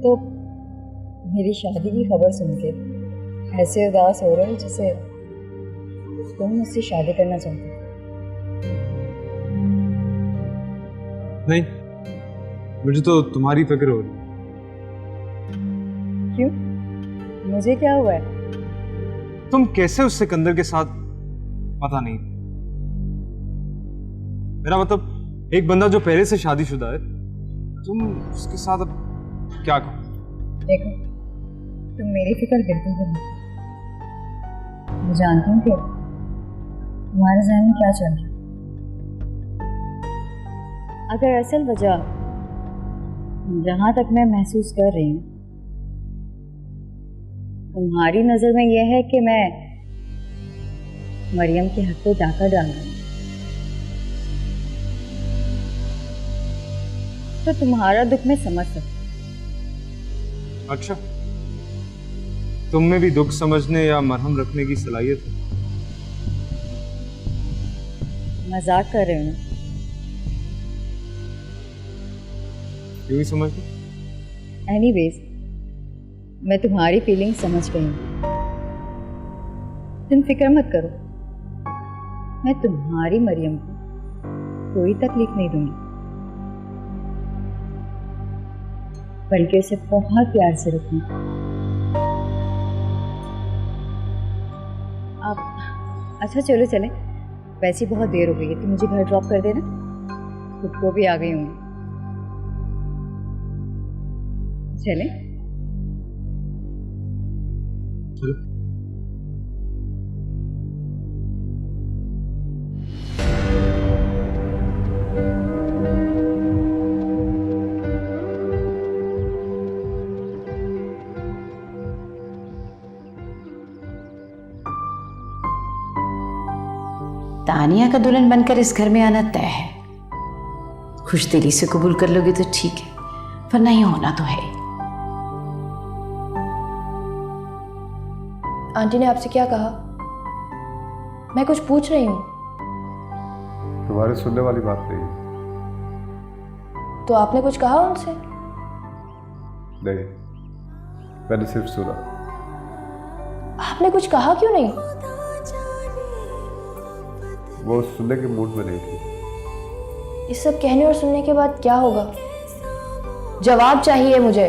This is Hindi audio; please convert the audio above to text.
तो मेरी शादी की खबर सुन के ऐसे उदास हो रहे हो जैसे तुम मुझसे शादी करना चाहते हो। नहीं, मुझे तो तुम्हारी फिक्र हो रही है। क्यों? मुझे क्या हुआ है? तुम कैसे उस सिकंदर के साथ, पता नहीं। मेरा मतलब एक बंदा जो पहले से शादीशुदा है, तुम उसके साथ अब क्या करो? देखो, तुम मेरी फिक्र बिल्कुल भी मत करो। मैं जानती हूँ कि तुम्हारे ज़हन में क्या चल रहा है। अगर असल वजह जहाँ तक मैं महसूस कर रही हूँ तुम्हारी नज़र में यह है कि मैं मरियम के हक पे डाका डाल रही हूँ, तो तुम्हारा दुख मैं समझ सकती हूँ। अच्छा, तुम में भी दुख समझने या मरहम रखने की सलाहियत है? मजाक कर रहे हो ना? क्यों ही समझ लो। एनीवेज, मैं तुम्हारी फीलिंग समझ गई हूँ। तुम फिक्र मत करो, मैं तुम्हारी मरियम को कोई तकलीफ नहीं दूंगी, बल्कि उसे बहुत प्यार से रखूंगी। आप अच्छा चलो चले, वैसे बहुत देर हो गई है, तुम मुझे घर ड्रॉप कर देना, खुद को भी आ गई होंगी। चले? चलो। तानिया का दुल्हन बनकर इस घर में आना तय है। खुश दिली से कबूल कर लोगे तो ठीक है, पर नहीं होना तो है। आंटी ने आपसे क्या कहा? मैं कुछ पूछ रही हूँ। तुम्हारे सुनने वाली बात नहीं। तो आपने कुछ कहा उनसे? नहीं, मैंने सिर्फ सुना। आपने कुछ कहा क्यों नहीं? वो सुनने के मूड में नहीं थी। ये सब कहने और सुनने के बाद क्या होगा? जवाब चाहिए मुझे।